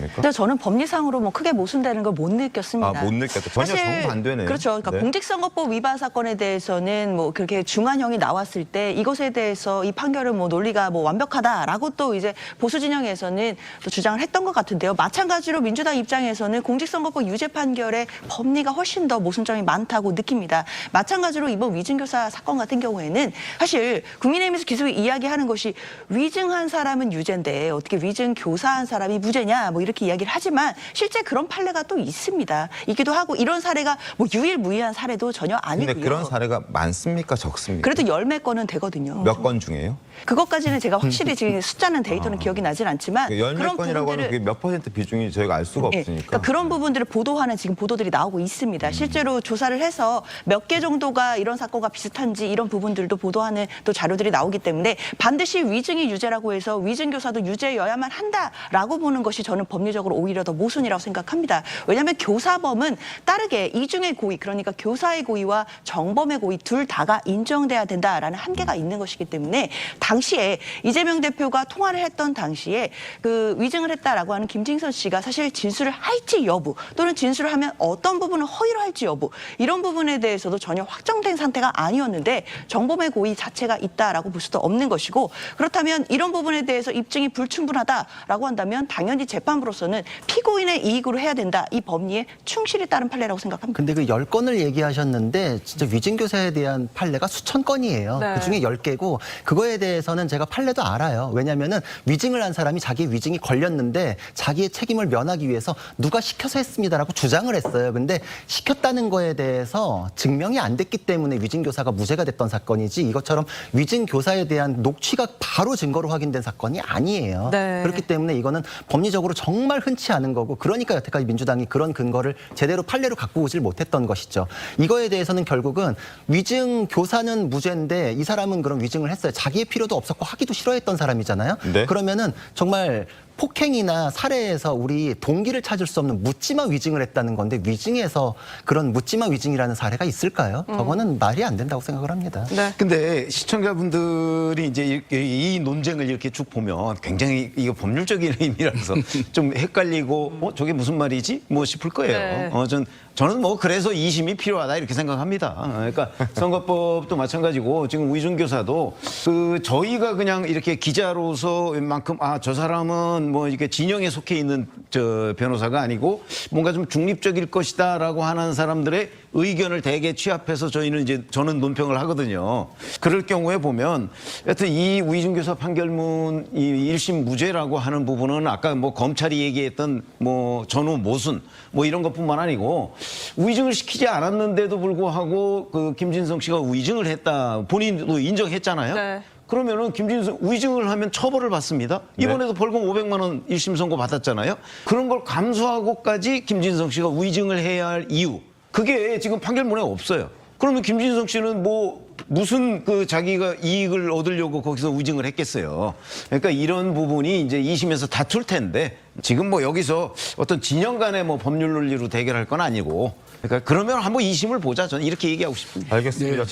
보십니까? 근데 저는 법리상으로 뭐 크게 모순되는 걸 못 느꼈습니다. 못 느꼈다. 전혀 정반대네요. 그렇죠. 그러니까 네. 공직선거법 위반 사건에 대해서는 뭐 그렇게 중한형이 나왔을 때 이것에 대해서 이 판결은 뭐 논리가 뭐 완벽하다라고 또 이제 보수 진영에서는 또 주장을 했던 것 같은데요. 마찬가지로 민주당 입장에서는 공직선거법 유죄 판결의 법리가 훨씬 더 모순점이 많다고 느낍니다. 마찬가지로 이번 위증교사 사건 같은 경우에는 사실 국민의힘에서 계속 이야기하는 것이 위증한 사람은 유죄인데 어떻게 위증교사한 사람이 무죄냐 뭐 이렇게 이야기를 하지만 실제 그런 판례가 또 있습니다. 있기도 하고 이런 사례가 뭐 유일무이한 사례도 전혀 아니고요. 근데 그런 사례가 많습니까? 적습니까? 그래도 10몇 건은 되거든요. 몇 건 중에요? 그것까지는 제가 확실히 지금 숫자는 데이터는 기억이 나진 않지만 열 몇 건이라고 하면 부분들을 그게 몇 퍼센트 비중이 저희가 알 수가 예, 없으니까. 그러니까 그런 부분들을 보도하는 지금 보도들이 나오고 있습니다. 실제로 조사를 해서 몇 개 정도가 이런 사건과 비슷한지 이런 부분들도 보도하는 또 자료들이 나오기 때문에 반드시 위증이 유죄라고 해서 위증교사도 유죄여야만 한다라고 보는 것이 저는 법리적으로 오히려 더 모순이라고 생각합니다. 왜냐하면 교사범은 따르게 이중의 고의, 그러니까 교사의 고의와 정범의 고의 둘 다가 인정돼야 된다라는 한계가 있는 것이기 때문에 당시에 이재명 대표가 통화를 했던 당시에 그 위증을 했다라고 하는 김진선 씨가 사실 진술을 할지 여부 또는 진술을 하면 어떤 부분을 허위로 할지 여부 이런 부분에 대해서도 전혀 확정된 상태가 아니었는데 정범의 고의 자체가 있다라고 볼 수도 없는 것이고 그렇다면 이런 부분에 대해서 입증이 불충분하다라고 한다면 당연히 재판부로서는 피고인의 이익으로 해야 된다. 이 법리에 충실히 따른 판례라고 생각합니다. 근데 그 10건을 얘기하셨는데 진짜 위증교사에 대한 판례가 수천 건이에요. 네. 그중에 10개고 그거에 대해서는 제가 판례도 알아요. 왜냐하면은 위증을 한 사람이 자기 위증이 걸렸는데 자기의 책임을 면하기 위해서 누가 시켜서 했습니다라고 주장을 했어요. 근데 시켰다는 거에 대해서 증명이 안 됐기 때문에 위증교사가 무죄가 됐던 사건이지 이것처럼 위증교사에 대한 녹취가 바로 증거로 확인된 사건이 아니에요. 네. 그렇기 때문에 이거는 법리적으로 정말 흔치 않은 거고 그러니까 여태까지 민주당이 그런 근거를 제대로 판례로 갖고 오질 못했던 것이죠. 이거에 대해서는 결국은 위증 교사는 무죄인데 이 사람은 그런 위증을 했어요. 자기의 필요도 없었고 하기도 싫어했던 사람이잖아요. 네. 그러면은 정말 폭행이나 살해에서 우리 동기를 찾을 수 없는 묻지마 위증을 했다는 건데 위증에서 그런 묻지마 위증이라는 사례가 있을까요? 저거는 말이 안 된다고 생각을 합니다. 네. 근데 시청자분들이 이제 이 논쟁을 이렇게 쭉 보면 굉장히 이거 법률적인 의미라서 좀 헷갈리고 저게 무슨 말이지? 뭐 싶을 거예요. 네. 저는 뭐 그래서 2심이 필요하다 이렇게 생각합니다. 그러니까 선거법도 마찬가지고 지금 위증교사도 그 저희가 그냥 이렇게 기자로서 웬만큼 저 사람은 뭐 이렇게 진영에 속해 있는 저 변호사가 아니고 뭔가 좀 중립적일 것이다라고 하는 사람들의 의견을 대개 취합해서 저는 논평을 하거든요. 그럴 경우에 보면 여튼 이 위증교사 판결문 이 1심 무죄라고 하는 부분은 아까 뭐 검찰이 얘기했던 뭐 전후 모순 뭐 이런 것뿐만 아니고 위증을 시키지 않았는데도 불구하고 그 김진성 씨가 위증을 했다 본인도 인정했잖아요. 네. 그러면은 김진성 위증을 하면 처벌을 받습니다. 이번에도 벌금 500만 원 1심 선고 받았잖아요. 그런 걸 감수하고까지 김진성 씨가 위증을 해야 할 이유 그게 지금 판결문에 없어요. 그러면 김진성 씨는 뭐 무슨 그 자기가 이익을 얻으려고 거기서 위증을 했겠어요. 그러니까 이런 부분이 이제 2심에서 다툴 텐데 지금 뭐 여기서 어떤 진영 간의 뭐 법률 논리로 대결할 건 아니고 그러니까 그러면 한번 2심을 보자. 저는 이렇게 얘기하고 싶습니다. 알겠습니다.